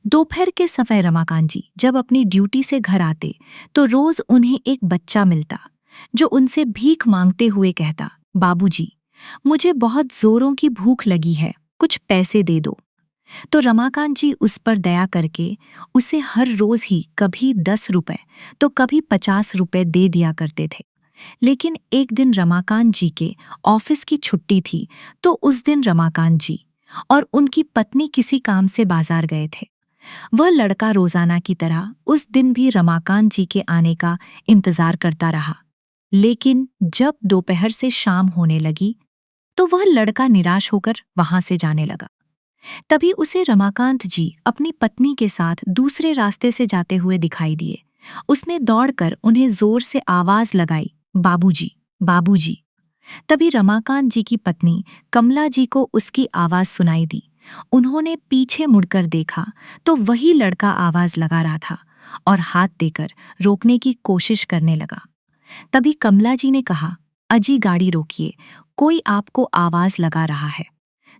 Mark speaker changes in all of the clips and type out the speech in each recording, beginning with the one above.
Speaker 1: दोपहर के समय रमाकांत जी जब अपनी ड्यूटी से घर आते तो रोज उन्हें एक बच्चा मिलता जो उनसे भीख मांगते हुए कहता, बाबूजी, मुझे बहुत जोरों की भूख लगी है, कुछ पैसे दे दो। तो रमाकांत जी उस पर दया करके उसे हर रोज ही कभी 10 रुपए तो कभी 50 रुपए दे दिया करते थे। लेकिन एक दिन रमाकांत जी के ऑफिस की छुट्टी थी, तो उस दिन रमाकांत जी और उनकी पत्नी किसी काम से बाजार गए थे। वह लड़का रोजाना की तरह उस दिन भी रमाकांत जी के आने का इंतजार करता रहा। लेकिन जब दोपहर से शाम होने लगी तो वह लड़का निराश होकर वहां से जाने लगा। तभी उसे रमाकांत जी अपनी पत्नी के साथ दूसरे रास्ते से जाते हुए दिखाई दिए। उसने दौड़कर उन्हें जोर से आवाज लगाई, बाबूजी, बाबूजी। तभी रमाकांत जी की पत्नी कमला जी को उसकी आवाज सुनाई दी। उन्होंने पीछे मुड़कर देखा तो वही लड़का आवाज लगा रहा था और हाथ देकर रोकने की कोशिश करने लगा। तभी कमला जी ने कहा, अजी गाड़ी रोकिए, कोई आपको आवाज लगा रहा है।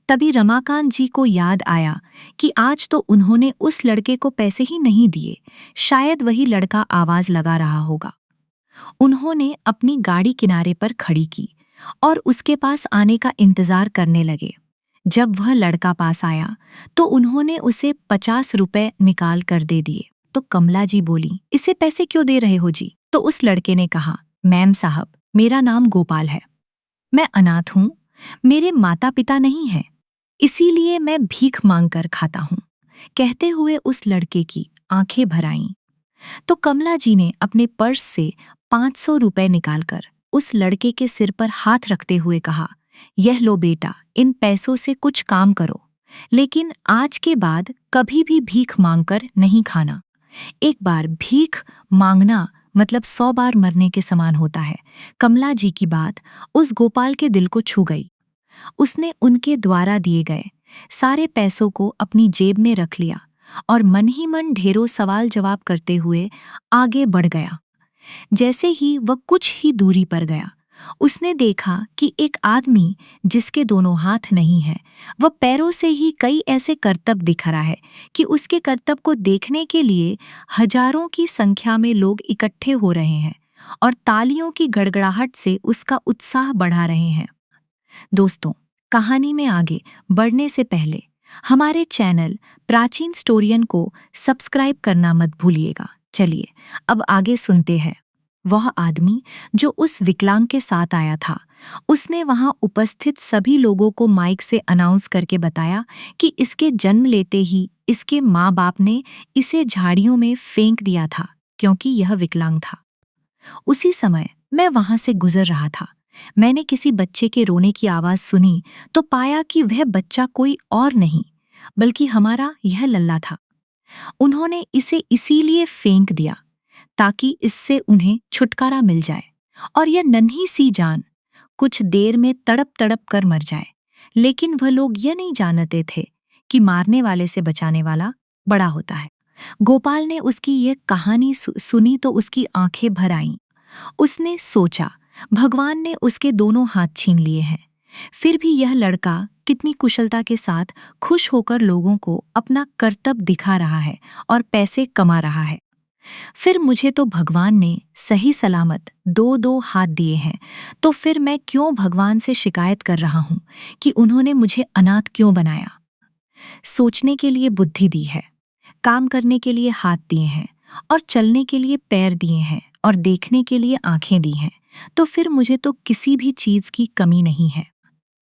Speaker 1: तभी रमाकांत जी को याद आया कि आज तो उन्होंने उस लड़के को पैसे ही नहीं दिए, शायद वही लड़का आवाज लगा रहा होगा। उन्होंने अपनी गाड़ी किनारे पर खड़ी की और उसके पास आने का इंतजार करने लगे। जब वह लड़का पास आया तो उन्होंने उसे 50 रुपए निकाल कर दे दिए। तो कमला जी बोली, इसे पैसे क्यों दे रहे हो जी? तो उस लड़के ने कहा, मैम साहब, मेरा नाम गोपाल है, मैं अनाथ हूँ, मेरे माता पिता नहीं हैं, इसीलिए मैं भीख मांगकर खाता हूँ। कहते हुए उस लड़के की आंखें भर आईं। तो कमला जी ने अपने पर्स से 500 रुपए निकालकर उस लड़के के सिर पर हाथ रखते हुए कहा, यह लो बेटा, इन पैसों से कुछ काम करो, लेकिन आज के बाद कभी भी भीख मांगकर नहीं खाना। एक बार भीख मांगना मतलब 100 बार मरने के समान होता है। कमला जी की बात उस गोपाल के दिल को छू गई। उसने उनके द्वारा दिए गए सारे पैसों को अपनी जेब में रख लिया और मन ही मन ढेरों सवाल जवाब करते हुए आगे बढ़ गया। जैसे ही वह कुछ ही दूरी पर गया, उसने देखा कि एक आदमी जिसके दोनों हाथ नहीं हैं, वह पैरों से ही कई ऐसे करतब दिखा रहा है कि उसके करतब को देखने के लिए हजारों की संख्या में लोग इकट्ठे हो रहे हैं और तालियों की गड़गड़ाहट से उसका उत्साह बढ़ा रहे हैं। दोस्तों, कहानी में आगे बढ़ने से पहले हमारे चैनल प्राचीन स्टोरियन को सब्सक्राइब करना मत भूलिएगा। चलिए अब आगे सुनते हैं। वह आदमी जो उस विकलांग के साथ आया था, उसने वहां उपस्थित सभी लोगों को माइक से अनाउंस करके बताया कि इसके जन्म लेते ही इसके माँ बाप ने इसे झाड़ियों में फेंक दिया था क्योंकि यह विकलांग था। उसी समय मैं वहां से गुजर रहा था। मैंने किसी बच्चे के रोने की आवाज सुनी तो पाया कि वह बच्चा कोई और नहीं बल्कि हमारा यह लल्ला था। उन्होंने इसे इसीलिए फेंक दिया ताकि इससे उन्हें छुटकारा मिल जाए और यह नन्ही सी जान कुछ देर में तड़प तड़प कर मर जाए। लेकिन वह लोग यह नहीं जानते थे कि मारने वाले से बचाने वाला बड़ा होता है। गोपाल ने उसकी यह कहानी सुनी तो उसकी आंखें भर आईं। उसने सोचा, भगवान ने उसके दोनों हाथ छीन लिए हैं, फिर भी यह लड़का कितनी कुशलता के साथ खुश होकर लोगों को अपना कर्तव्य दिखा रहा है और पैसे कमा रहा है। फिर मुझे तो भगवान ने सही सलामत 2-2 हाथ दिए हैं, तो फिर मैं क्यों भगवान से शिकायत कर रहा हूं कि उन्होंने मुझे अनाथ क्यों बनाया। सोचने के लिए बुद्धि दी है, काम करने के लिए हाथ दिए हैं और चलने के लिए पैर दिए हैं और देखने के लिए आंखें दी हैं, तो फिर मुझे तो किसी भी चीज की कमी नहीं है।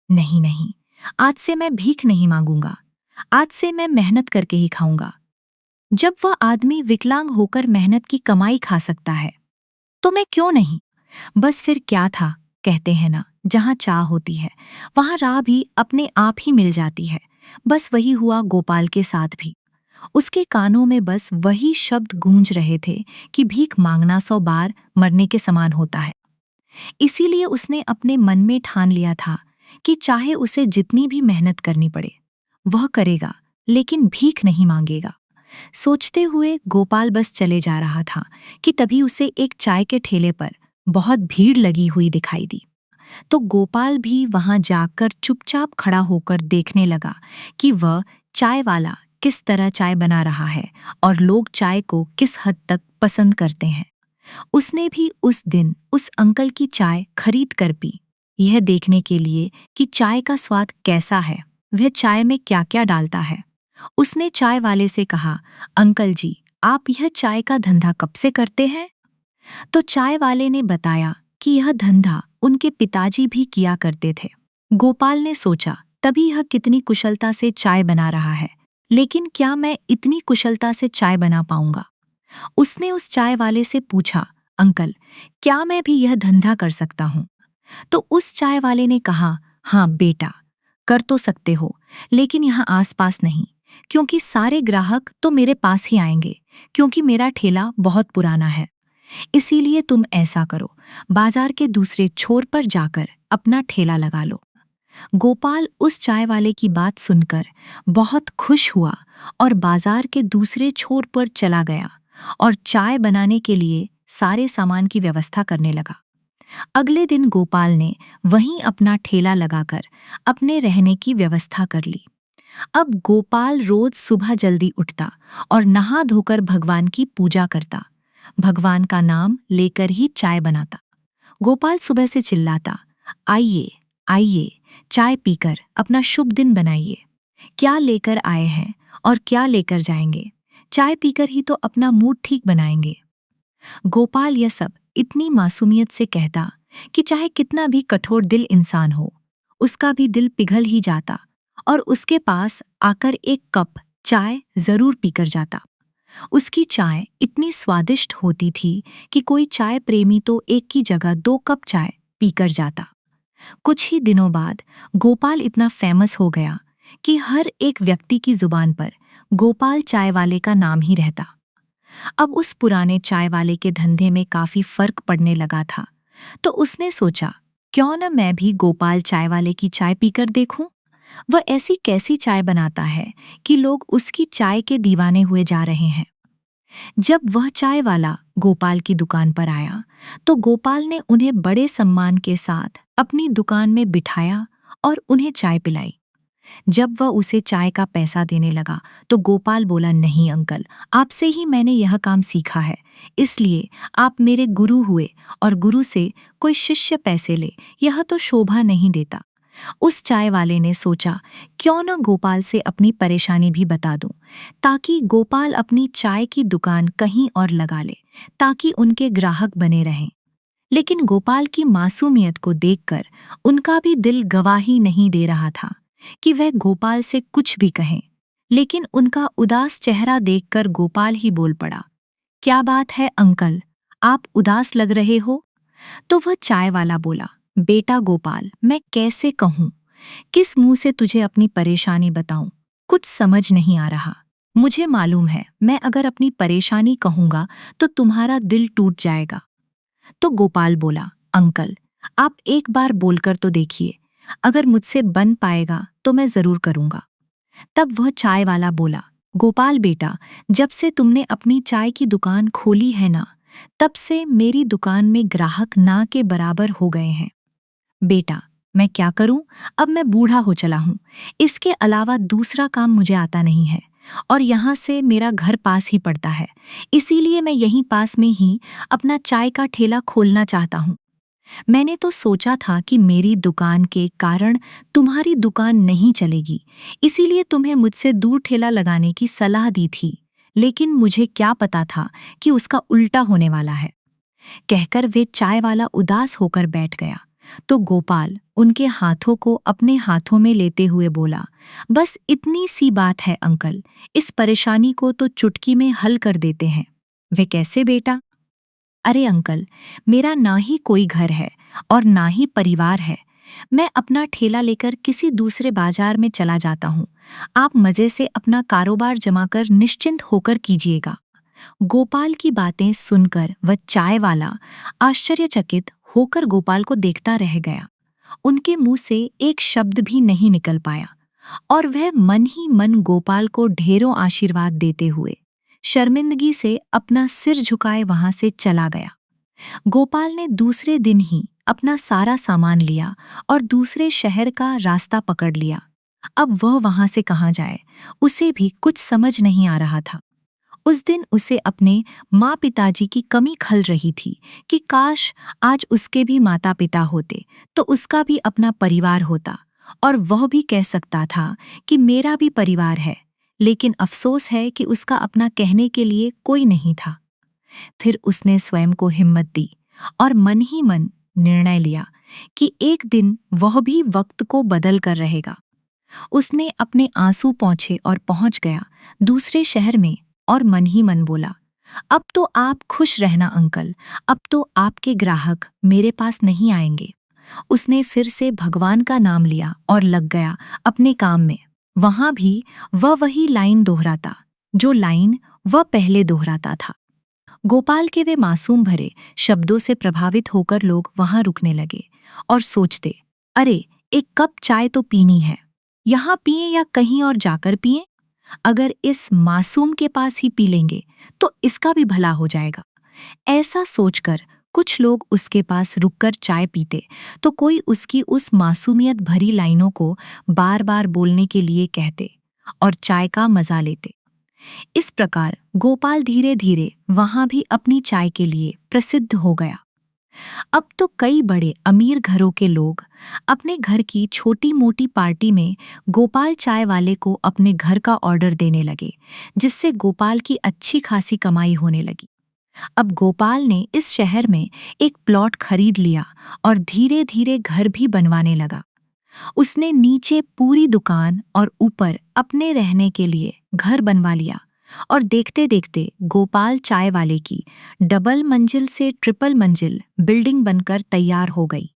Speaker 1: नहीं नहीं, आज से मैं भीख नहीं मांगूंगा, आज से मैं मेहनत करके ही खाऊंगा। जब वह आदमी विकलांग होकर मेहनत की कमाई खा सकता है तो मैं क्यों नहीं। बस फिर क्या था, कहते हैं ना, जहां चाह होती है वहां राह भी अपने आप ही मिल जाती है। बस वही हुआ गोपाल के साथ भी। उसके कानों में बस वही शब्द गूंज रहे थे कि भीख मांगना 100 बार मरने के समान होता है। इसीलिए उसने अपने मन में ठान लिया था कि चाहे उसे जितनी भी मेहनत करनी पड़े वह करेगा, लेकिन भीख नहीं मांगेगा। सोचते हुए गोपाल बस चले जा रहा था कि तभी उसे एक चाय के ठेले पर बहुत भीड़ लगी हुई दिखाई दी। तो गोपाल भी वहां जाकर चुपचाप खड़ा होकर देखने लगा कि वह चाय वाला किस तरह चाय बना रहा है और लोग चाय को किस हद तक पसंद करते हैं। उसने भी उस दिन उस अंकल की चाय खरीद कर पी, यह देखने के लिए कि चाय का स्वाद कैसा है, वह चाय में क्या क्या डालता है। उसने चाय वाले से कहा, अंकल जी, आप यह चाय का धंधा कब से करते हैं? तो चाय वाले ने बताया कि यह धंधा उनके पिताजी भी किया करते थे। गोपाल ने सोचा, तभी यह कितनी कुशलता से चाय बना रहा है, लेकिन क्या मैं इतनी कुशलता से चाय बना पाऊंगा? उसने उस चाय वाले से पूछा, अंकल, क्या मैं भी यह धंधा कर सकता हूँ? तो उस चाय वाले ने कहा, हाँ बेटा, कर तो सकते हो, लेकिन यहाँ आसपास नहीं, क्योंकि सारे ग्राहक तो मेरे पास ही आएंगे, क्योंकि मेरा ठेला बहुत पुराना है। इसीलिए तुम ऐसा करो, बाजार के दूसरे छोर पर जाकर अपना ठेला लगा लो। गोपाल उस चाय वाले की बात सुनकर बहुत खुश हुआ और बाजार के दूसरे छोर पर चला गया और चाय बनाने के लिए सारे सामान की व्यवस्था करने लगा। अगले दिन गोपाल ने वहीं अपना ठेला लगाकर अपने रहने की व्यवस्था कर ली। अब गोपाल रोज सुबह जल्दी उठता और नहा धोकर भगवान की पूजा करता, भगवान का नाम लेकर ही चाय बनाता। गोपाल सुबह से चिल्लाता, आइए आइए, चाय पीकर अपना शुभ दिन बनाइए। क्या लेकर आए हैं और क्या लेकर जाएंगे? चाय पीकर ही तो अपना मूड ठीक बनाएंगे। गोपाल यह सब इतनी मासूमियत से कहता कि चाहे कितना भी कठोर दिल इंसान हो, उसका भी दिल पिघल ही जाता और उसके पास आकर एक कप चाय जरूर पीकर जाता। उसकी चाय इतनी स्वादिष्ट होती थी कि कोई चाय प्रेमी तो एक की जगह 2 कप चाय पीकर जाता। कुछ ही दिनों बाद गोपाल इतना फेमस हो गया कि हर एक व्यक्ति की जुबान पर गोपाल चाय वाले का नाम ही रहता। अब उस पुराने चाय वाले के धंधे में काफी फर्क पड़ने लगा था, तो उसने सोचा, क्यों न मैं भी गोपाल चाय वाले की चाय पीकर देखूं। वह ऐसी कैसी चाय बनाता है कि लोग उसकी चाय के दीवाने हुए जा रहे हैं। जब वह चाय वाला गोपाल की दुकान पर आया, तो गोपाल ने उन्हें बड़े सम्मान के साथ अपनी दुकान में बिठाया और उन्हें चाय पिलाई। जब वह उसे चाय का पैसा देने लगा, तो गोपाल बोला, नहीं अंकल, आपसे ही मैंने यह काम सीखा है, इसलिए आप मेरे गुरु हुए और गुरु से कोई शिष्य पैसे ले, यह तो शोभा नहीं देता। उस चाय वाले ने सोचा, क्यों न गोपाल से अपनी परेशानी भी बता दूं, ताकि गोपाल अपनी चाय की दुकान कहीं और लगा ले, ताकि उनके ग्राहक बने रहें। लेकिन गोपाल की मासूमियत को देखकर उनका भी दिल गवाही नहीं दे रहा था कि वह गोपाल से कुछ भी कहें। लेकिन उनका उदास चेहरा देखकर गोपाल ही बोल पड़ा, क्या बात है अंकल, आप उदास लग रहे हो? तो वह चाय वाला बोला, बेटा गोपाल, मैं कैसे कहूँ, किस मुंह से तुझे अपनी परेशानी बताऊं, कुछ समझ नहीं आ रहा। मुझे मालूम है, मैं अगर अपनी परेशानी कहूंगा तो तुम्हारा दिल टूट जाएगा। तो गोपाल बोला, अंकल, आप एक बार बोलकर तो देखिए, अगर मुझसे बन पाएगा तो मैं जरूर करूंगा। तब वह चाय वाला बोला, गोपाल बेटा, जब से तुमने अपनी चाय की दुकान खोली है ना, तब से मेरी दुकान में ग्राहक ना के बराबर हो गए हैं। बेटा, मैं क्या करूं, अब मैं बूढ़ा हो चला हूं, इसके अलावा दूसरा काम मुझे आता नहीं है और यहाँ से मेरा घर पास ही पड़ता है, इसीलिए मैं यहीं पास में ही अपना चाय का ठेला खोलना चाहता हूँ। मैंने तो सोचा था कि मेरी दुकान के कारण तुम्हारी दुकान नहीं चलेगी, इसीलिए तुम्हें मुझसे दूर ठेला लगाने की सलाह दी थी, लेकिन मुझे क्या पता था कि उसका उल्टा होने वाला है। कहकर वे चाय वाला उदास होकर बैठ गया। तो गोपाल उनके हाथों को अपने हाथों में लेते हुए बोला, बस इतनी सी बात है अंकल, इस परेशानी को तो चुटकी में हल कर देते हैं। वे कैसे बेटा? अरे अंकल, मेरा ना ही कोई घर है और ना ही परिवार है। मैं अपना ठेला लेकर किसी दूसरे बाजार में चला जाता हूँ। आप मजे से अपना कारोबार जमाकर निश्चिंत होकर कीजिएगा। गोपाल की बातें सुनकर वह चाय वाला आश्चर्यचकित होकर गोपाल को देखता रह गया। उनके मुंह से एक शब्द भी नहीं निकल पाया और वह मन ही मन गोपाल को ढेरों आशीर्वाद देते हुए शर्मिंदगी से अपना सिर झुकाए वहां से चला गया। गोपाल ने दूसरे दिन ही अपना सारा सामान लिया और दूसरे शहर का रास्ता पकड़ लिया। अब वह वहां से कहाँ जाए, उसे भी कुछ समझ नहीं आ रहा था। उस दिन उसे अपने माँ पिताजी की कमी खल रही थी कि काश आज उसके भी माता पिता होते तो उसका भी अपना परिवार होता और वह भी कह सकता था कि मेरा भी परिवार है। लेकिन अफसोस है कि उसका अपना कहने के लिए कोई नहीं था। फिर उसने स्वयं को हिम्मत दी और मन ही मन निर्णय लिया कि एक दिन वह भी वक्त को बदल कर रहेगा। उसने अपने आंसू पोंछे और पहुंच गया दूसरे शहर में और मन ही मन बोला, अब तो आप खुश रहना अंकल, अब तो आपके ग्राहक मेरे पास नहीं आएंगे। उसने फिर से भगवान का नाम लिया और लग गया अपने काम में। वहां भी वह वही लाइन दोहराता, जो लाइन वह पहले दोहराता था। गोपाल के वे मासूम भरे शब्दों से प्रभावित होकर लोग वहां रुकने लगे और सोचते, अरे एक कप चाय तो पीनी है, यहाँ पिए या कहीं और जाकर पिए। अगर इस मासूम के पास ही पी लेंगे तो इसका भी भला हो जाएगा। ऐसा सोचकर कुछ लोग उसके पास रुककर चाय पीते तो कोई उसकी उस मासूमियत भरी लाइनों को बार बार बोलने के लिए कहते और चाय का मजा लेते। इस प्रकार गोपाल धीरे धीरे वहां भी अपनी चाय के लिए प्रसिद्ध हो गया। अब तो कई बड़े अमीर घरों के लोग अपने घर की छोटी मोटी पार्टी में गोपाल चाय वाले को अपने घर का ऑर्डर देने लगे, जिससे गोपाल की अच्छी खासी कमाई होने लगी। अब गोपाल ने इस शहर में एक प्लॉट खरीद लिया और धीरे धीरे घर भी बनवाने लगा। उसने नीचे पूरी दुकान और ऊपर अपने रहने के लिए घर बनवा लिया और देखते देखते गोपाल चाय वाले की डबल मंजिल से ट्रिपल मंजिल बिल्डिंग बनकर तैयार हो गई।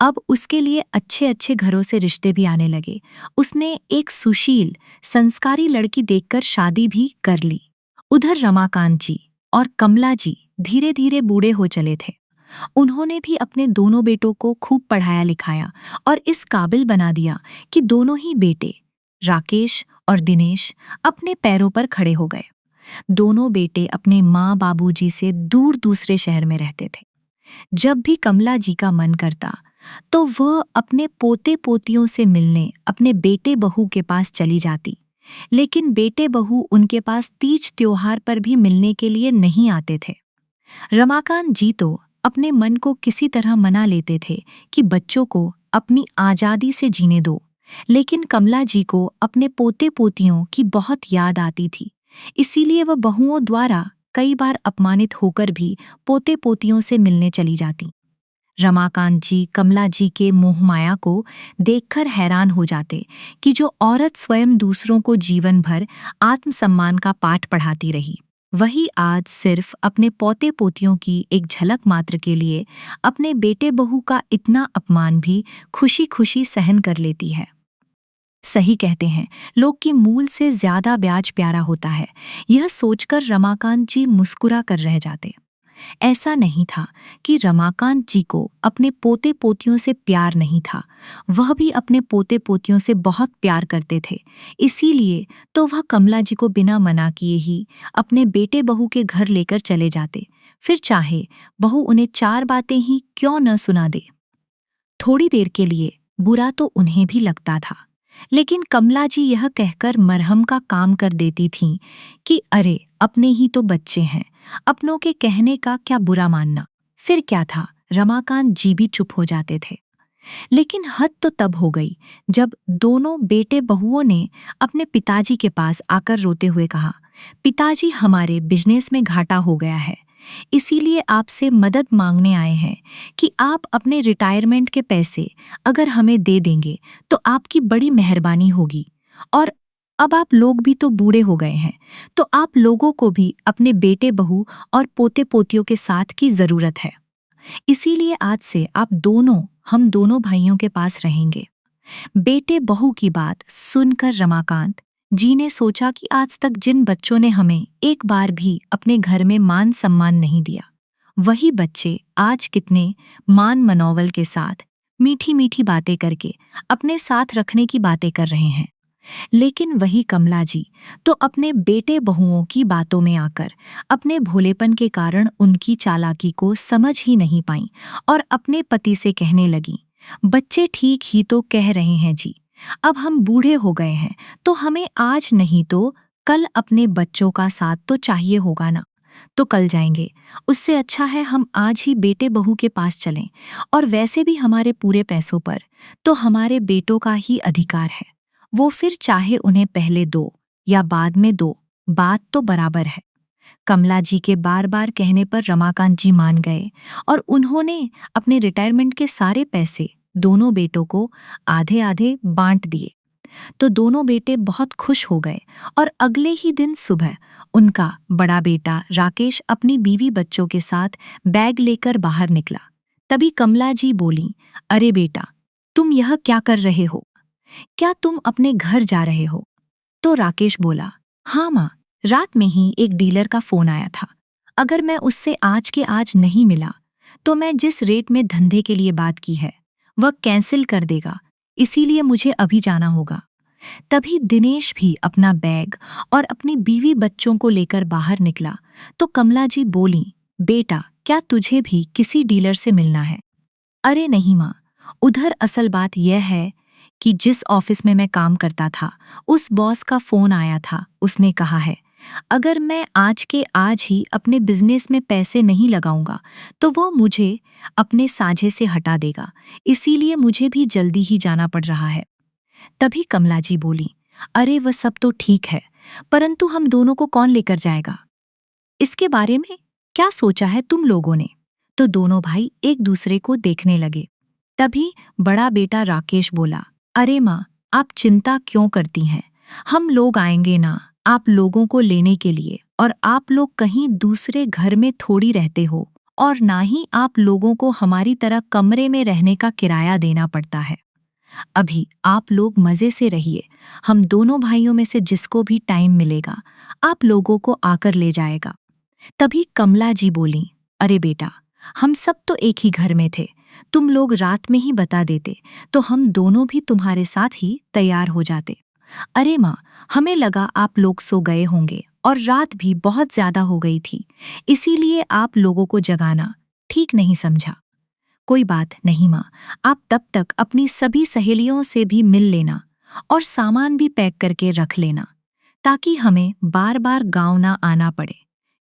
Speaker 1: अब उसके लिए अच्छे अच्छे घरों से रिश्ते भी आने लगे। उसने एक सुशील संस्कारी लड़की देखकर शादी भी कर ली। उधर रमाकांत जी और कमला जी धीरे धीरे बूढ़े हो चले थे। उन्होंने भी अपने दोनों बेटों को खूब पढ़ाया लिखाया और इस काबिल बना दिया कि दोनों ही बेटे राकेश और दिनेश अपने पैरों पर खड़े हो गए। दोनों बेटे अपने माँ बाबूजी से दूर दूसरे शहर में रहते थे। जब भी कमला जी का मन करता तो वह अपने पोते पोतियों से मिलने अपने बेटे बहू के पास चली जाती, लेकिन बेटे बहू उनके पास तीज त्योहार पर भी मिलने के लिए नहीं आते थे। रमाकांत जी तो अपने मन को किसी तरह मना लेते थे कि बच्चों को अपनी आज़ादी से जीने दो, लेकिन कमला जी को अपने पोते पोतियों की बहुत याद आती थी। इसीलिए वह बहुओं द्वारा कई बार अपमानित होकर भी पोते पोतियों से मिलने चली जाती। रमाकांत जी कमला जी के मोहमाया को देखकर हैरान हो जाते कि जो औरत स्वयं दूसरों को जीवन भर आत्मसम्मान का पाठ पढ़ाती रही, वही आज सिर्फ अपने पोते पोतियों की एक झलक मात्र के लिए अपने बेटे बहू का इतना अपमान भी खुशी खुशी सहन कर लेती है। सही कहते हैं लोग कि मूल से ज्यादा ब्याज प्यारा होता है। यह सोचकर रमाकांत जी मुस्कुरा कर रह जाते। ऐसा नहीं था कि रमाकांत जी को अपने पोते पोतियों से प्यार नहीं था, वह भी अपने पोते पोतियों से बहुत प्यार करते थे। इसीलिए तो वह कमला जी को बिना मना किए ही अपने बेटे बहू के घर लेकर चले जाते, फिर चाहे बहू उन्हें चार बातें ही क्यों न सुना दे। थोड़ी देर के लिए बुरा तो उन्हें भी लगता था, लेकिन कमला जी यह कहकर मरहम का काम कर देती थीं कि अरे अपने ही तो बच्चे हैं, अपनों के कहने का क्या बुरा मानना। फिर क्या था, रमाकांत जी भी चुप हो जाते थे। लेकिन हद तो तब हो गई जब दोनों बेटे बहुओं ने अपने पिताजी के पास आकर रोते हुए कहा, पिताजी हमारे बिजनेस में घाटा हो गया है, इसीलिए आपसे मदद मांगने आए हैं कि आप अपने रिटायरमेंट के पैसे अगर हमें दे देंगे तो आपकी बड़ी मेहरबानी होगी। और अब आप लोग भी तो बूढ़े हो गए हैं, तो आप लोगों को भी अपने बेटे बहू और पोते पोतियों के साथ की जरूरत है। इसीलिए आज से आप दोनों हम दोनों भाइयों के पास रहेंगे। बेटे बहू की बात सुनकर रमाकांत जी ने सोचा कि आज तक जिन बच्चों ने हमें एक बार भी अपने घर में मान सम्मान नहीं दिया, वही बच्चे आज कितने मान मनोवल के साथ मीठी मीठी बातें करके अपने साथ रखने की बातें कर रहे हैं। लेकिन वही कमला जी तो अपने बेटे बहुओं की बातों में आकर अपने भोलेपन के कारण उनकी चालाकी को समझ ही नहीं पाई और अपने पति से कहने लगी, बच्चे ठीक ही तो कह रहे हैं जी, अब हम बूढ़े हो गए हैं, तो हमें आज नहीं तो कल अपने बच्चों का साथ तो चाहिए होगा ना। तो कल जाएंगे, उससे अच्छा है हम आज ही बेटे बहू के पास चलें। और वैसे भी हमारे पूरे पैसों पर तो हमारे बेटों का ही अधिकार है। वो फिर चाहे उन्हें पहले दो या बाद में दो, बात तो बराबर है। कमला जी के बार बार कहने पर रमाकांत जी मान गए और उन्होंने अपने रिटायरमेंट के सारे पैसे दोनों बेटों को आधे आधे बांट दिए। तो दोनों बेटे बहुत खुश हो गए और अगले ही दिन सुबह उनका बड़ा बेटा राकेश अपनी बीवी बच्चों के साथ बैग लेकर बाहर निकला। तभी कमला जी बोली, अरे बेटा, तुम यह क्या कर रहे हो? क्या तुम अपने घर जा रहे हो? तो राकेश बोला, हाँ माँ, रात में ही एक डीलर का फोन आया था। अगर मैं उससे आज के आज नहीं मिला तो मैं जिस रेट में धंधे के लिए बात की है वह कैंसिल कर देगा, इसीलिए मुझे अभी जाना होगा। तभी दिनेश भी अपना बैग और अपनी बीवी बच्चों को लेकर बाहर निकला। तो कमला जी बोली, बेटा, क्या तुझे भी किसी डीलर से मिलना है? अरे नहीं माँ, उधर असल बात यह है कि जिस ऑफिस में मैं काम करता था उस बॉस का फोन आया था। उसने कहा है अगर मैं आज के आज ही अपने बिजनेस में पैसे नहीं लगाऊंगा तो वो मुझे अपने साझे से हटा देगा, इसीलिए मुझे भी जल्दी ही जाना पड़ रहा है। तभी कमला जी बोली, अरे वह सब तो ठीक है, परंतु हम दोनों को कौन लेकर जाएगा? इसके बारे में क्या सोचा है तुम लोगों ने? तो दोनों भाई एक दूसरे को देखने लगे। तभी बड़ा बेटा राकेश बोला, अरे माँ, आप चिंता क्यों करती हैं? हम लोग आएंगे ना आप लोगों को लेने के लिए, और आप लोग कहीं दूसरे घर में थोड़ी रहते हो, और ना ही आप लोगों को हमारी तरह कमरे में रहने का किराया देना पड़ता है। अभी आप लोग मजे से रहिए, हम दोनों भाइयों में से जिसको भी टाइम मिलेगा आप लोगों को आकर ले जाएगा। तभी कमला जी बोली, अरे बेटा, हम सब तो एक ही घर में थे, तुम लोग रात में ही बता देते तो हम दोनों भी तुम्हारे साथ ही तैयार हो जाते। अरे माँ, हमें लगा आप लोग सो गए होंगे और रात भी बहुत ज्यादा हो गई थी, इसीलिए आप लोगों को जगाना ठीक नहीं समझा। कोई बात नहीं माँ, आप तब तक अपनी सभी सहेलियों से भी मिल लेना और सामान भी पैक करके रख लेना, ताकि हमें बार बार गाँव ना आना पड़े।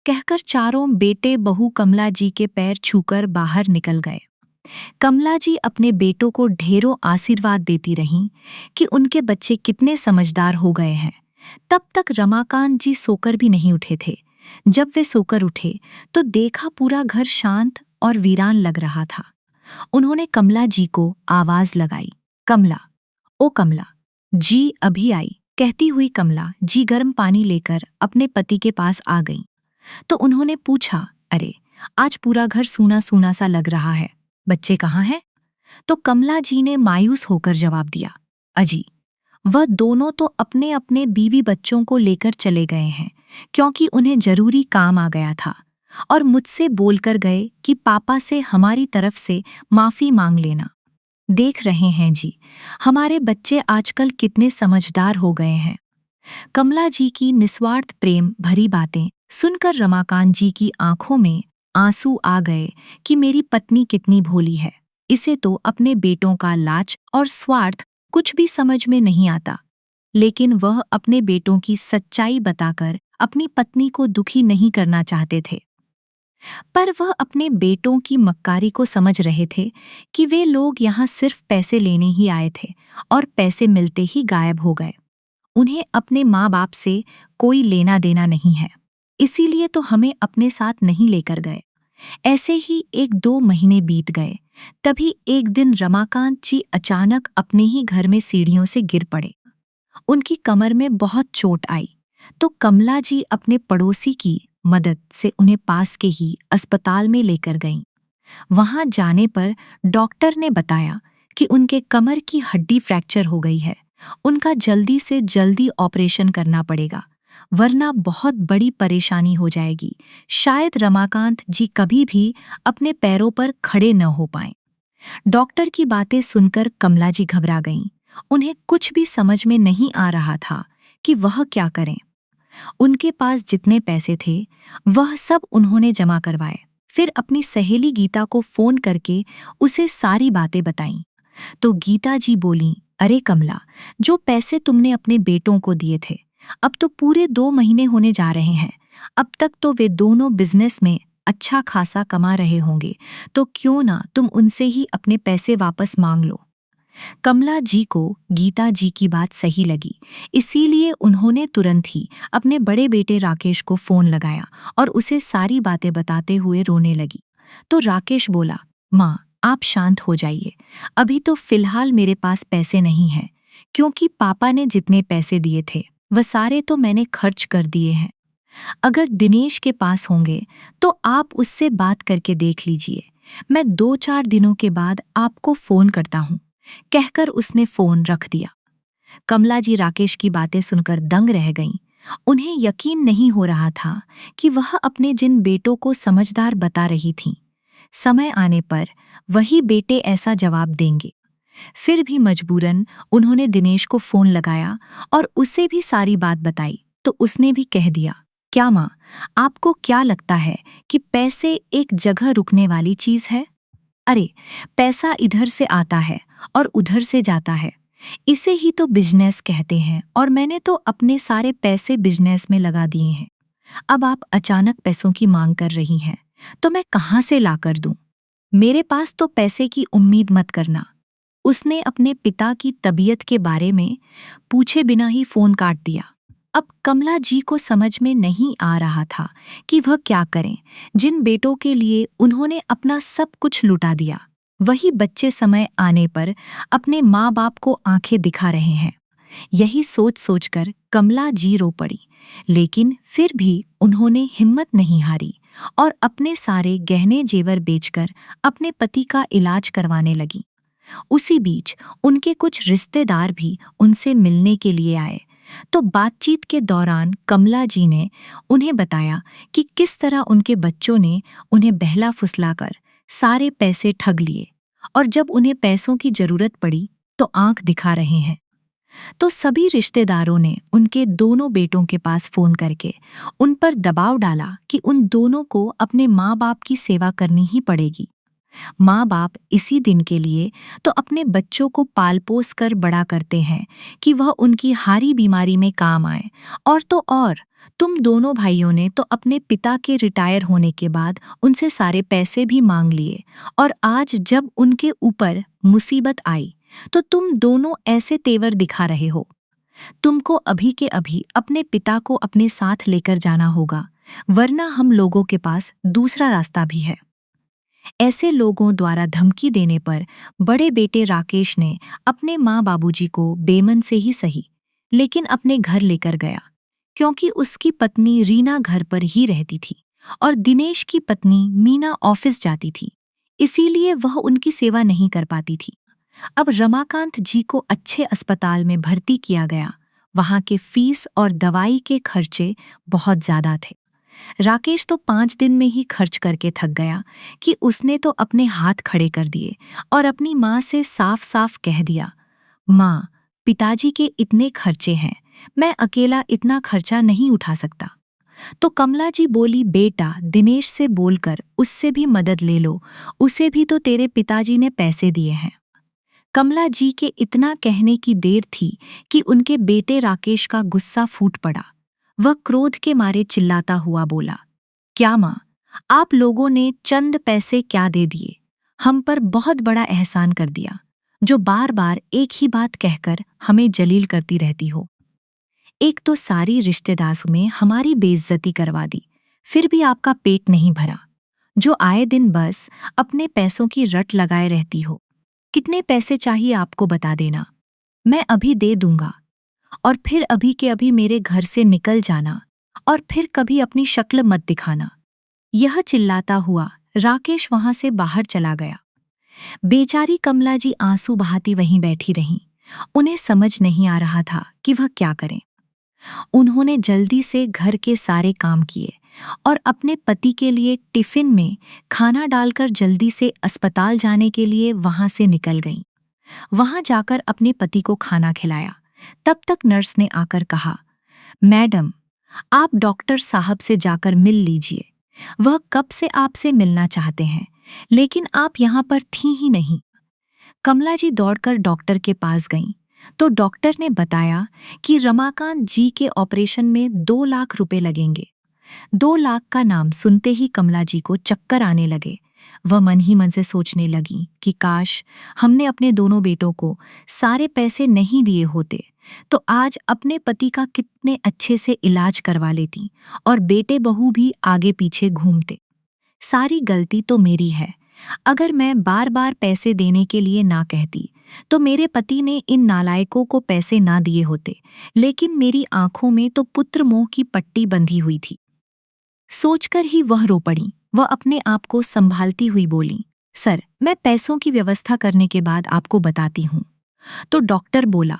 Speaker 1: कहकर चारों बेटे बहू कमला जी के पैर छूकर बाहर निकल गए। कमला जी अपने बेटों को ढेरों आशीर्वाद देती रहीं कि उनके बच्चे कितने समझदार हो गए हैं। तब तक रमाकांत जी सोकर भी नहीं उठे थे। जब वे सोकर उठे तो देखा पूरा घर शांत और वीरान लग रहा था। उन्होंने कमला जी को आवाज लगाई, कमला, ओ कमला जी अभी आई। कहती हुई कमला जी गर्म पानी लेकर अपने पति के पास आ गई। तो उन्होंने पूछा, अरे आज पूरा घर सूना सूना सा लग रहा है, बच्चे कहाँ हैं? तो कमला जी ने मायूस होकर जवाब दिया, अजी, वह दोनों तो अपने अपने बीवी बच्चों को लेकर चले गए हैं, क्योंकि उन्हें जरूरी काम आ गया था, और मुझसे बोलकर गए कि पापा से हमारी तरफ से माफी मांग लेना। देख रहे हैं जी, हमारे बच्चे आजकल कितने समझदार हो गए हैं। कमला जी की निस्वार्थ प्रेम भरी बातें सुनकर रमाकांत जी की आंखों में आंसू आ गए कि मेरी पत्नी कितनी भोली है, इसे तो अपने बेटों का लाज और स्वार्थ कुछ भी समझ में नहीं आता। लेकिन वह अपने बेटों की सच्चाई बताकर अपनी पत्नी को दुखी नहीं करना चाहते थे। पर वह अपने बेटों की मक्कारी को समझ रहे थे कि वे लोग यहाँ सिर्फ पैसे लेने ही आए थे और पैसे मिलते ही गायब हो गए। उन्हें अपने माँ बाप से कोई लेना देना नहीं है, इसीलिए तो हमें अपने साथ नहीं लेकर गए। ऐसे ही 1-2 महीने बीत गए। तभी एक दिन रमाकांत जी अचानक अपने ही घर में सीढ़ियों से गिर पड़े। उनकी कमर में बहुत चोट आई। तो कमला जी अपने पड़ोसी की मदद से उन्हें पास के ही अस्पताल में लेकर गईं। वहां जाने पर डॉक्टर ने बताया कि उनके कमर की हड्डी फ्रैक्चर हो गई है। उनका जल्दी से जल्दी ऑपरेशन करना पड़ेगा, वरना बहुत बड़ी परेशानी हो जाएगी। शायद रमाकांत जी कभी भी अपने पैरों पर खड़े न हो पाएं। डॉक्टर की बातें सुनकर कमला जी घबरा गईं। उन्हें कुछ भी समझ में नहीं आ रहा था कि वह क्या करें। उनके पास जितने पैसे थे वह सब उन्होंने जमा करवाए। फिर अपनी सहेली गीता को फोन करके उसे सारी बातें बताईं। तो गीता जी बोलीं, अरे कमला, जो पैसे तुमने अपने बेटों को दिए थे, अब तो पूरे 2 महीने होने जा रहे हैं। अब तक तो वे दोनों बिजनेस में अच्छा खासा कमा रहे होंगे, तो क्यों ना तुम उनसे ही अपने पैसे वापस मांग लो। कमला जी को गीता जी की बात सही लगी, इसीलिए उन्होंने तुरंत ही अपने बड़े बेटे राकेश को फोन लगाया और उसे सारी बातें बताते हुए रोने लगी। तो राकेश बोला, माँ, आप शांत हो जाइए। अभी तो फिलहाल मेरे पास पैसे नहीं हैं, क्योंकि पापा ने जितने पैसे दिए थे वह सारे तो मैंने खर्च कर दिए हैं। अगर दिनेश के पास होंगे तो आप उससे बात करके देख लीजिए। मैं 2-4 दिनों के बाद आपको फोन करता हूँ, कहकर उसने फोन रख दिया। कमला जी राकेश की बातें सुनकर दंग रह गईं। उन्हें यकीन नहीं हो रहा था कि वह अपने जिन बेटों को समझदार बता रही थीं, समय आने पर वही बेटे ऐसा जवाब देंगे। फिर भी मजबूरन उन्होंने दिनेश को फोन लगाया और उसे भी सारी बात बताई, तो उसने भी कह दिया, क्या माँ, आपको क्या लगता है कि पैसे एक जगह रुकने वाली चीज है? अरे, पैसा इधर से आता है और उधर से जाता है। इसे ही तो बिजनेस कहते हैं, और मैंने तो अपने सारे पैसे बिजनेस में लगा दिए हैं। अब आप अचानक पैसों की मांग कर रही हैं, तो मैं कहाँ से ला कर दूं? मेरे पास तो पैसे की उम्मीद मत करना। उसने अपने पिता की तबीयत के बारे में पूछे बिना ही फोन काट दिया। अब कमला जी को समझ में नहीं आ रहा था कि वह क्या करें। जिन बेटों के लिए उन्होंने अपना सब कुछ लुटा दिया, वही बच्चे समय आने पर अपने माँ बाप को आंखें दिखा रहे हैं। यही सोच सोचकर कमला जी रो पड़ी, लेकिन फिर भी उन्होंने हिम्मत नहीं हारी और अपने सारे गहने जेवर बेचकर अपने पति का इलाज करवाने लगी। उसी बीच उनके कुछ रिश्तेदार भी उनसे मिलने के लिए आए, तो बातचीत के दौरान कमला जी ने उन्हें बताया कि किस तरह उनके बच्चों ने उन्हें बहला फुसलाकर सारे पैसे ठग लिए, और जब उन्हें पैसों की जरूरत पड़ी तो आंख दिखा रहे हैं। तो सभी रिश्तेदारों ने उनके दोनों बेटों के पास फोन करके उन पर दबाव डाला कि उन दोनों को अपने माँ बाप की सेवा करनी ही पड़ेगी। माँ बाप इसी दिन के लिए तो अपने बच्चों को पाल पोस कर बड़ा करते हैं कि वह उनकी हारी बीमारी में काम आए। और तो और, तुम दोनों भाइयों ने तो अपने पिता के रिटायर होने के बाद उनसे सारे पैसे भी मांग लिए, और आज जब उनके ऊपर मुसीबत आई तो तुम दोनों ऐसे तेवर दिखा रहे हो। तुमको अभी के अभी अपने पिता को अपने साथ लेकर जाना होगा, वरना हम लोगों के पास दूसरा रास्ता भी है। ऐसे लोगों द्वारा धमकी देने पर बड़े बेटे राकेश ने अपने माँ बाबूजी को बेमन से ही सही, लेकिन अपने घर लेकर गया, क्योंकि उसकी पत्नी रीना घर पर ही रहती थी और दिनेश की पत्नी मीना ऑफिस जाती थी, इसीलिए वह उनकी सेवा नहीं कर पाती थी। अब रमाकांत जी को अच्छे अस्पताल में भर्ती किया गया। वहां के फीस और दवाई के खर्चे बहुत ज्यादा थे। राकेश तो 5 दिन में ही खर्च करके थक गया कि उसने तो अपने हाथ खड़े कर दिए और अपनी माँ से साफ साफ कह दिया, माँ, पिताजी के इतने खर्चे हैं, मैं अकेला इतना खर्चा नहीं उठा सकता। तो कमला जी बोली, बेटा, दिनेश से बोलकर उससे भी मदद ले लो, उसे भी तो तेरे पिताजी ने पैसे दिए हैं। कमला जी के इतना कहने की देर थी कि उनके बेटे राकेश का गुस्सा फूट पड़ा। वह क्रोध के मारे चिल्लाता हुआ बोला, क्या माँ, आप लोगों ने चंद पैसे क्या दे दिए, हम पर बहुत बड़ा एहसान कर दिया, जो बार बार एक ही बात कहकर हमें जलील करती रहती हो। एक तो सारी रिश्तेदार में हमारी बेइज्जती करवा दी, फिर भी आपका पेट नहीं भरा, जो आए दिन बस अपने पैसों की रट लगाए रहती हो। कितने पैसे चाहिए आपको बता देना, मैं अभी दे दूंगा, और फिर अभी के अभी मेरे घर से निकल जाना, और फिर कभी अपनी शक्ल मत दिखाना। यह चिल्लाता हुआ राकेश वहां से बाहर चला गया। बेचारी कमला जी आंसू बहाती वहीं बैठी रहीं। उन्हें समझ नहीं आ रहा था कि वह क्या करें। उन्होंने जल्दी से घर के सारे काम किए और अपने पति के लिए टिफिन में खाना डालकर जल्दी से अस्पताल जाने के लिए वहां से निकल गईं। वहां जाकर अपने पति को खाना खिलाया। तब तक नर्स ने आकर कहा, मैडम, आप डॉक्टर साहब से जाकर मिल लीजिए, वह कब से आपसे मिलना चाहते हैं, लेकिन आप यहाँ पर थी ही नहीं। कमला जी दौड़कर डॉक्टर के पास गईं। तो डॉक्टर ने बताया कि रमाकांत जी के ऑपरेशन में 2 लाख रुपए लगेंगे। 2 लाख का नाम सुनते ही कमला जी को चक्कर आने लगे। वह मन ही मन से सोचने लगी कि काश हमने अपने दोनों बेटों को सारे पैसे नहीं दिए होते तो आज अपने पति का कितने अच्छे से इलाज करवा लेती और बेटे बहू भी आगे पीछे घूमते। सारी गलती तो मेरी है। अगर मैं बार बार पैसे देने के लिए ना कहती तो मेरे पति ने इन नालायकों को पैसे ना दिए होते, लेकिन मेरी आंखों में तो पुत्र मोह की पट्टी बंधी हुई थी। सोचकर ही वह रो पड़ी। वह अपने आप को संभालती हुई बोली, सर, मैं पैसों की व्यवस्था करने के बाद आपको बताती हूँ। तो डॉक्टर बोला,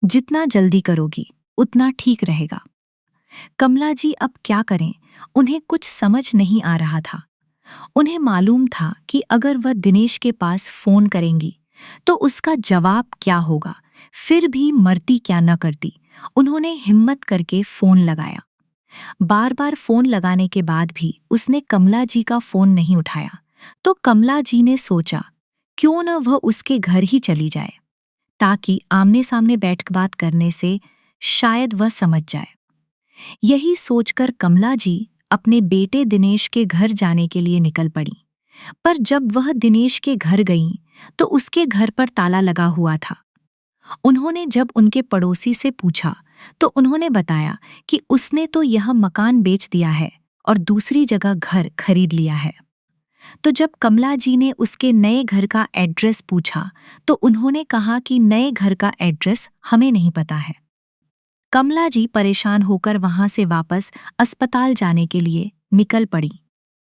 Speaker 1: जितना जल्दी करोगी उतना ठीक रहेगा। कमला जी अब क्या करें, उन्हें कुछ समझ नहीं आ रहा था। उन्हें मालूम था कि अगर वह दिनेश के पास फोन करेंगी तो उसका जवाब क्या होगा, फिर भी मरती क्या न करती। उन्होंने हिम्मत करके फोन लगाया। बार बार फोन लगाने के बाद भी उसने कमला जी का फोन नहीं उठाया। तो कमला जी ने सोचा, क्यों न वह उसके घर ही चली जाए, ताकि आमने सामने बैठ बात करने से शायद वह समझ जाए। यही सोचकर कमला जी अपने बेटे दिनेश के घर जाने के लिए निकल पड़ी। पर जब वह दिनेश के घर गईं, तो उसके घर पर ताला लगा हुआ था। उन्होंने जब उनके पड़ोसी से पूछा तो उन्होंने बताया कि उसने तो यह मकान बेच दिया है और दूसरी जगह घर खरीद लिया है। तो जब कमला जी ने उसके नए घर का एड्रेस पूछा तो उन्होंने कहा कि नए घर का एड्रेस हमें नहीं पता है। कमला जी परेशान होकर वहां से वापस अस्पताल जाने के लिए निकल पड़ी।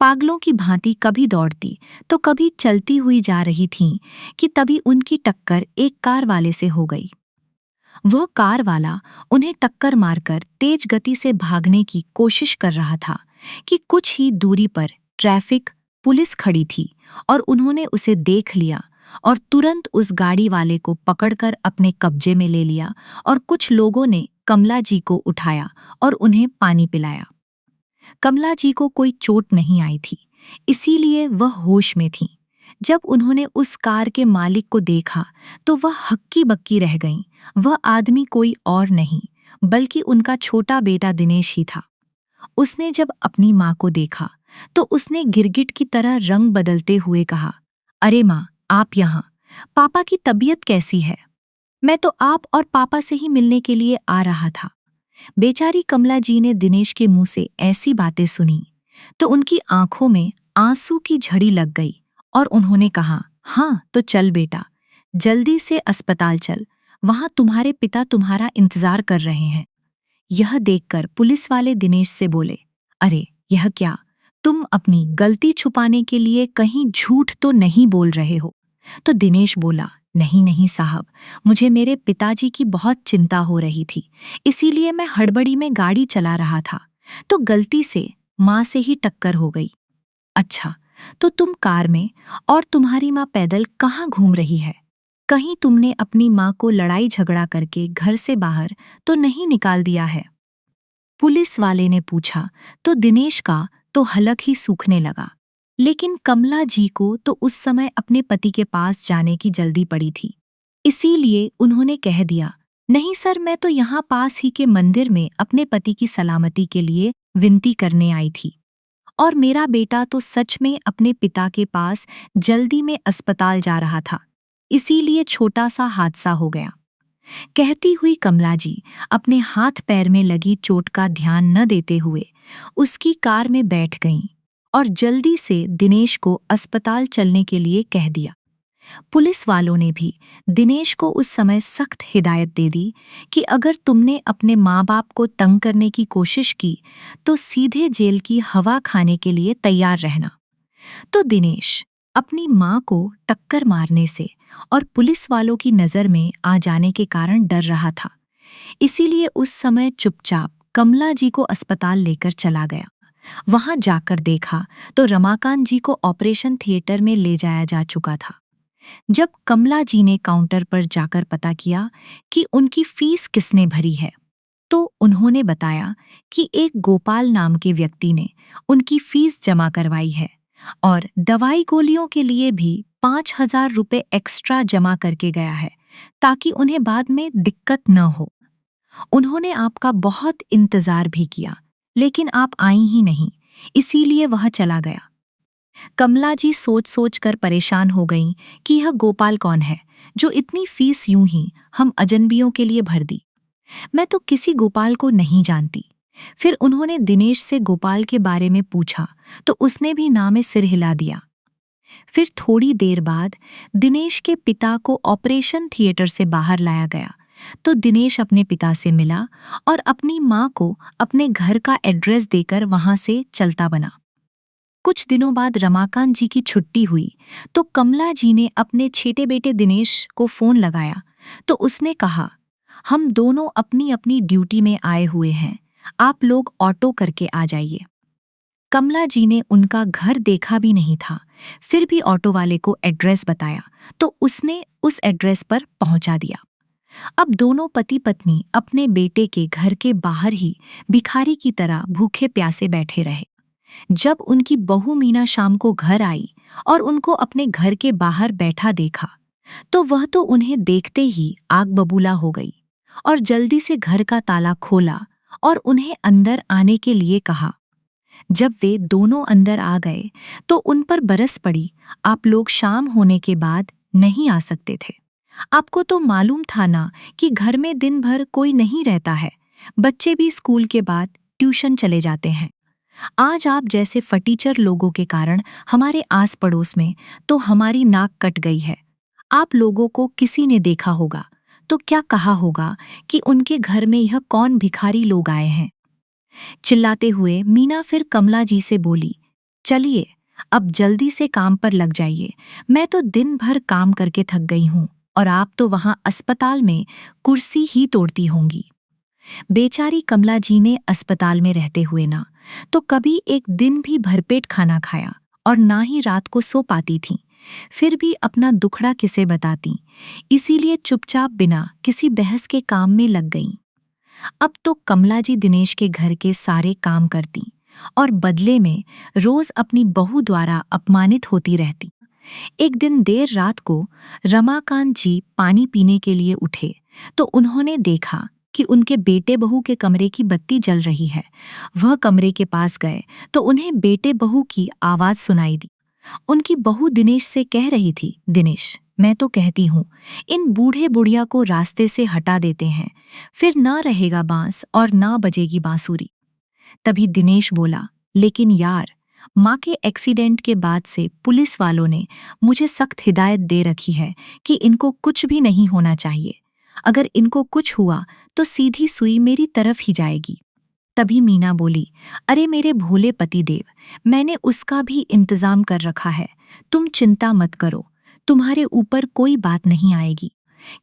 Speaker 1: पागलों की भांति कभी दौड़ती तो कभी चलती हुई जा रही थीं कि तभी उनकी टक्कर एक कार वाले से हो गई। वह कार वाला उन्हें टक्कर मारकर तेज गति से भागने की कोशिश कर रहा था कि कुछ ही दूरी पर ट्रैफिक पुलिस खड़ी थी और उन्होंने उसे देख लिया और तुरंत उस गाड़ी वाले को पकड़कर अपने कब्जे में ले लिया और कुछ लोगों ने कमला जी को उठाया और उन्हें पानी पिलाया। कमला जी को कोई चोट नहीं आई थी, इसीलिए वह होश में थीं। जब उन्होंने उस कार के मालिक को देखा तो वह हक्की बक्की रह गईं। वह आदमी कोई और नहीं बल्कि उनका छोटा बेटा दिनेश ही था। उसने जब अपनी माँ को देखा तो उसने गिरगिट की तरह रंग बदलते हुए कहा, अरे माँ, आप यहाँ? पापा की तबीयत कैसी है? मैं तो आप और पापा से ही मिलने के लिए आ रहा था। बेचारी कमला जी ने दिनेश के मुंह से ऐसी बातें सुनी तो उनकी आंखों में आंसू की झड़ी लग गई और उन्होंने कहा, हाँ तो चल बेटा, जल्दी से अस्पताल चल, वहां तुम्हारे पिता तुम्हारा इंतजार कर रहे हैं। यह देखकर पुलिस वाले दिनेश से बोले, अरे यह क्या, तुम अपनी गलती छुपाने के लिए कहीं झूठ तो नहीं बोल रहे हो? तो दिनेश बोला, नहीं नहीं साहब, मुझे मेरे पिताजी की बहुत चिंता हो रही थी, इसीलिए मैं हड़बड़ी में गाड़ी चला रहा था, तो गलती से माँ से ही टक्कर हो गई। अच्छा, तो तुम कार में और तुम्हारी माँ पैदल कहाँ घूम रही है? कहीं तुमने अपनी माँ को लड़ाई झगड़ा करके घर से बाहर तो नहीं निकाल दिया है? पुलिस वाले ने पूछा तो दिनेश का तो हलक ही सूखने लगा। लेकिन कमला जी को तो उस समय अपने पति के पास जाने की जल्दी पड़ी थी, इसीलिए उन्होंने कह दिया, नहीं सर, मैं तो यहाँ पास ही के मंदिर में अपने पति की सलामती के लिए विनती करने आई थी और मेरा बेटा तो सच में अपने पिता के पास जल्दी में अस्पताल जा रहा था, इसीलिए छोटा सा हादसा हो गया। कहती हुई कमला जी अपने हाथ पैर में लगी चोट का ध्यान न देते हुए उसकी कार में बैठ गईं और जल्दी से दिनेश को अस्पताल चलने के लिए कह दिया। पुलिस वालों ने भी दिनेश को उस समय सख्त हिदायत दे दी कि अगर तुमने अपने माँ बाप को तंग करने की कोशिश की तो सीधे जेल की हवा खाने के लिए तैयार रहना। तो दिनेश अपनी माँ को टक्कर मारने से और पुलिस वालों की नज़र में आ जाने के कारण डर रहा था, इसीलिए उस समय चुपचाप कमला जी को अस्पताल लेकर चला गया। वहां जाकर देखा तो रमाकांत जी को ऑपरेशन थिएटर में ले जाया जा चुका था। जब कमला जी ने काउंटर पर जाकर पता किया कि उनकी फीस किसने भरी है, तो उन्होंने बताया कि एक गोपाल नाम के व्यक्ति ने उनकी फीस जमा करवाई है और दवाई गोलियों के लिए भी 5,000 रुपये एक्स्ट्रा जमा करके गया है, ताकि उन्हें बाद में दिक्कत न हो। उन्होंने आपका बहुत इंतजार भी किया, लेकिन आप आई ही नहीं, इसीलिए वह चला गया। कमला जी सोच सोच कर परेशान हो गईं कि यह गोपाल कौन है जो इतनी फीस यूं ही हम अजनबियों के लिए भर दी। मैं तो किसी गोपाल को नहीं जानती। फिर उन्होंने दिनेश से गोपाल के बारे में पूछा तो उसने भी ना में सिर हिला दिया। फिर थोड़ी देर बाद दिनेश के पिता को ऑपरेशन थिएटर से बाहर लाया गया तो दिनेश अपने पिता से मिला और अपनी माँ को अपने घर का एड्रेस देकर वहां से चलता बना। कुछ दिनों बाद रमाकांत जी की छुट्टी हुई तो कमला जी ने अपने छोटे बेटे दिनेश को फोन लगाया तो उसने कहा, हम दोनों अपनी अपनी ड्यूटी में आए हुए हैं, आप लोग ऑटो करके आ जाइए। कमला जी ने उनका घर देखा भी नहीं था, फिर भी ऑटो वाले को एड्रेस बताया तो उसने उस एड्रेस पर पहुंचा दिया। अब दोनों पति पत्नी अपने बेटे के घर के बाहर ही भिखारी की तरह भूखे प्यासे बैठे रहे। जब उनकी बहू मीना शाम को घर आई और उनको अपने घर के बाहर बैठा देखा तो वह तो उन्हें देखते ही आग बबूला हो गई और जल्दी से घर का ताला खोला और उन्हें अंदर आने के लिए कहा। जब वे दोनों अंदर आ गए तो उन पर बरस पड़ी, आप लोग शाम होने के बाद नहीं आ सकते थे। आपको तो मालूम था ना कि घर में दिन भर कोई नहीं रहता है, बच्चे भी स्कूल के बाद ट्यूशन चले जाते हैं। आज आप जैसे फटीचर लोगों के कारण हमारे आस पड़ोस में तो हमारी नाक कट गई है। आप लोगों को किसी ने देखा होगा तो क्या कहा होगा कि उनके घर में यह कौन भिखारी लोग आए हैं। चिल्लाते हुए मीना फिर कमला जी से बोली, चलिए अब जल्दी से काम पर लग जाइए, मैं तो दिन भर काम करके थक गई हूँ और आप तो वहां अस्पताल में कुर्सी ही तोड़ती होंगी। बेचारी कमला जी ने अस्पताल में रहते हुए ना तो कभी एक दिन भी भरपेट खाना खाया और ना ही रात को सो पाती थीं। फिर भी अपना दुखड़ा किसे बताती, इसीलिए चुपचाप बिना किसी बहस के काम में लग गईं। अब तो कमला जी दिनेश के घर के सारे काम करती और बदले में रोज अपनी बहू द्वारा अपमानित होती रहती। एक दिन देर रात को रमाकांत जी पानी पीने के लिए उठे तो उन्होंने देखा कि उनके बेटे बहू के कमरे की बत्ती जल रही है। वह कमरे के पास गए तो उन्हें बेटे बहू की आवाज सुनाई दी। उनकी बहू दिनेश से कह रही थी, दिनेश मैं तो कहती हूँ इन बूढ़े बुढ़िया को रास्ते से हटा देते हैं, फिर ना रहेगा बांस और ना बजेगी बांसुरी। तभी दिनेश बोला, लेकिन यार माँ के एक्सीडेंट के बाद से पुलिस वालों ने मुझे सख्त हिदायत दे रखी है कि इनको कुछ भी नहीं होना चाहिए, अगर इनको कुछ हुआ तो सीधी सुई मेरी तरफ ही जाएगी। तभी मीना बोली, अरे मेरे भोले पतिदेव, मैंने उसका भी इंतजाम कर रखा है, तुम चिंता मत करो, तुम्हारे ऊपर कोई बात नहीं आएगी।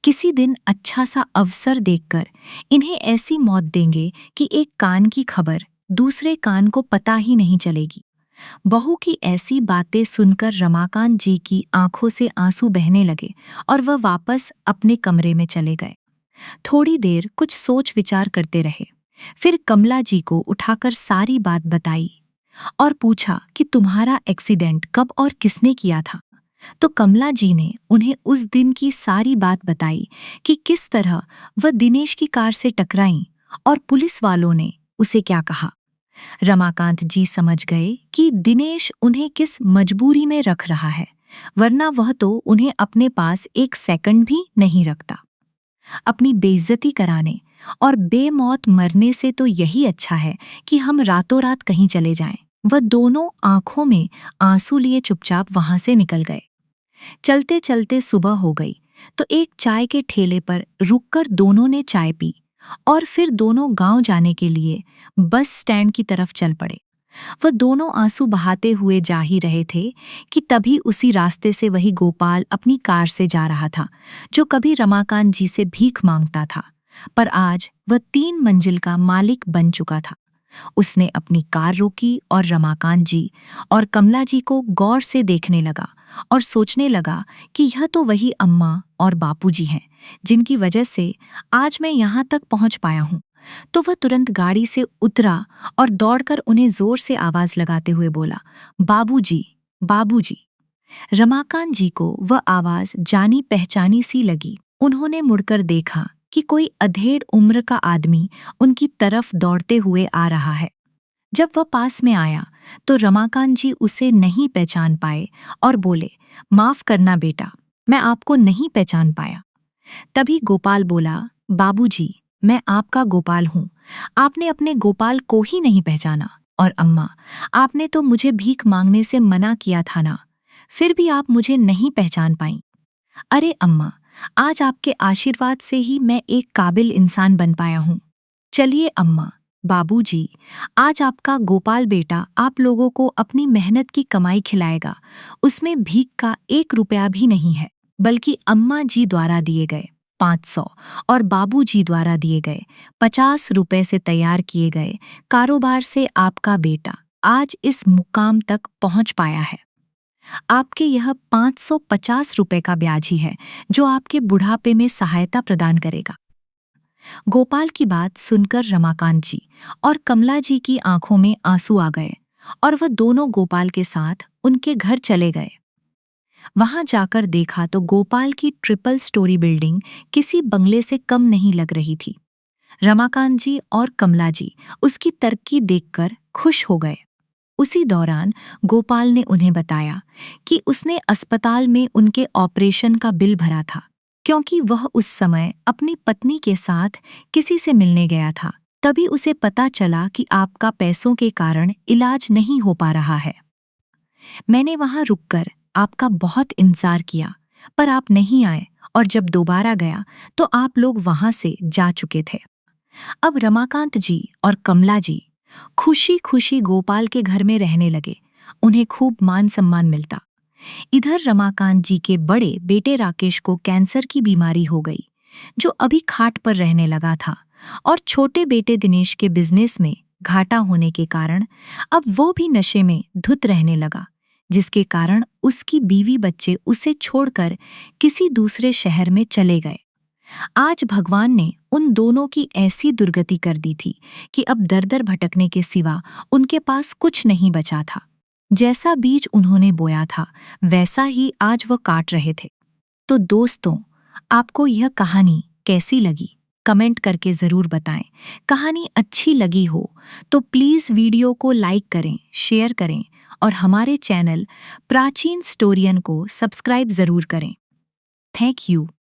Speaker 1: किसी दिन अच्छा सा अवसर देखकर इन्हें ऐसी मौत देंगे कि एक कान की खबर दूसरे कान को पता ही नहीं चलेगी। बहू की ऐसी बातें सुनकर रमाकांत जी की आंखों से आंसू बहने लगे और वह वापस अपने कमरे में चले गए। थोड़ी देर कुछ सोच विचार करते रहे, फिर कमला जी को उठाकर सारी बात बताई और पूछा कि तुम्हारा एक्सीडेंट कब और किसने किया था। तो कमला जी ने उन्हें उस दिन की सारी बात बताई कि किस तरह वह दिनेश की कार से टकराई और पुलिस वालों ने उसे क्या कहा। रमाकांत जी समझ गए कि दिनेश उन्हें किस मजबूरी में रख रहा है, वरना वह तो उन्हें अपने पास एक सेकंड भी नहीं रखता। अपनी बेइज्जती कराने और बेमौत मरने से तो यही अच्छा है कि हम रातों रात कहीं चले जाएं। वह दोनों आंखों में आंसू लिए चुपचाप वहां से निकल गए। चलते चलते सुबह हो गई तो एक चाय के ठेले पर रुककर दोनों ने चाय पी और फिर दोनों गांव जाने के लिए बस स्टैंड की तरफ चल पड़े। वह दोनों आंसू बहाते हुए जा ही रहे थे कि तभी उसी रास्ते से वही गोपाल अपनी कार से जा रहा था जो कभी रमाकांत जी से भीख मांगता था, पर आज वह 3 मंजिल का मालिक बन चुका था। उसने अपनी कार रोकी और रमाकांत जी और कमला जी को गौर से देखने लगा और सोचने लगा कि यह तो वही अम्मा और बापूजी हैं जिनकी वजह से आज मैं यहाँ तक पहुँच पाया हूँ। तो वह तुरंत गाड़ी से उतरा और दौड़कर उन्हें जोर से आवाज लगाते हुए बोला, बाबूजी, बाबूजी। रमाकांत जी को वह आवाज जानी पहचानी सी लगी। उन्होंने मुड़कर देखा कि कोई अधेड़ उम्र का आदमी उनकी तरफ दौड़ते हुए आ रहा है। जब वह पास में आया तो रमाकांत जी उसे नहीं पहचान पाए और बोले, माफ करना बेटा, मैं आपको नहीं पहचान पाया। तभी गोपाल बोला, बाबूजी, मैं आपका गोपाल हूँ। आपने अपने गोपाल को ही नहीं पहचाना। और अम्मा, आपने तो मुझे भीख मांगने से मना किया था ना, फिर भी आप मुझे नहीं पहचान पाई। अरे अम्मा, आज आपके आशीर्वाद से ही मैं एक काबिल इंसान बन पाया हूँ। चलिए अम्मा, बाबूजी, आज आपका गोपाल बेटा आप लोगों को अपनी मेहनत की कमाई खिलाएगा। उसमें भीख का 1 रुपया भी नहीं है, बल्कि अम्मा जी द्वारा दिए गए 500 और बाबूजी द्वारा दिए गए 50 रुपए से तैयार किए गए कारोबार से आपका बेटा आज इस मुकाम तक पहुंच पाया है। आपके यह 550 रुपए का ब्याज ही है जो आपके बुढ़ापे में सहायता प्रदान करेगा। गोपाल की बात सुनकर रमाकांत जी और कमला जी की आंखों में आंसू आ गए और वह दोनों गोपाल के साथ उनके घर चले गए। वहां जाकर देखा तो गोपाल की ट्रिपल स्टोरी बिल्डिंग किसी बंगले से कम नहीं लग रही थी। रमाकांत जी और कमला जी उसकी तरक्की देखकर खुश हो गए। उसी दौरान गोपाल ने उन्हें बताया कि उसने अस्पताल में उनके ऑपरेशन का बिल भरा था, क्योंकि वह उस समय अपनी पत्नी के साथ किसी से मिलने गया था। तभी उसे पता चला कि आपका पैसों के कारण इलाज नहीं हो पा रहा है। मैंने वहां रुककर आपका बहुत इंतजार किया, पर आप नहीं आए और जब दोबारा गया तो आप लोग वहां से जा चुके थे। अब रमाकांत जी और कमला जी खुशी खुशी गोपाल के घर में रहने लगे। उन्हें खूब मान सम्मान मिलता। इधर रमाकांत जी के बड़े बेटे राकेश को कैंसर की बीमारी हो गई, जो अभी खाट पर रहने लगा था, और छोटे बेटे दिनेश के बिजनेस में घाटा होने के कारण अब वो भी नशे में धुत रहने लगा, जिसके कारण उसकी बीवी बच्चे उसे छोड़कर किसी दूसरे शहर में चले गए। आज भगवान ने उन दोनों की ऐसी दुर्गति कर दी थी कि अब दर दर भटकने के सिवा उनके पास कुछ नहीं बचा था। जैसा बीज उन्होंने बोया था वैसा ही आज वह काट रहे थे। तो दोस्तों, आपको यह कहानी कैसी लगी कमेंट करके ज़रूर बताएं। कहानी अच्छी लगी हो तो प्लीज़ वीडियो को लाइक करें, शेयर करें और हमारे चैनल प्राचीन स्टोरियन को सब्सक्राइब ज़रूर करें। Thank you.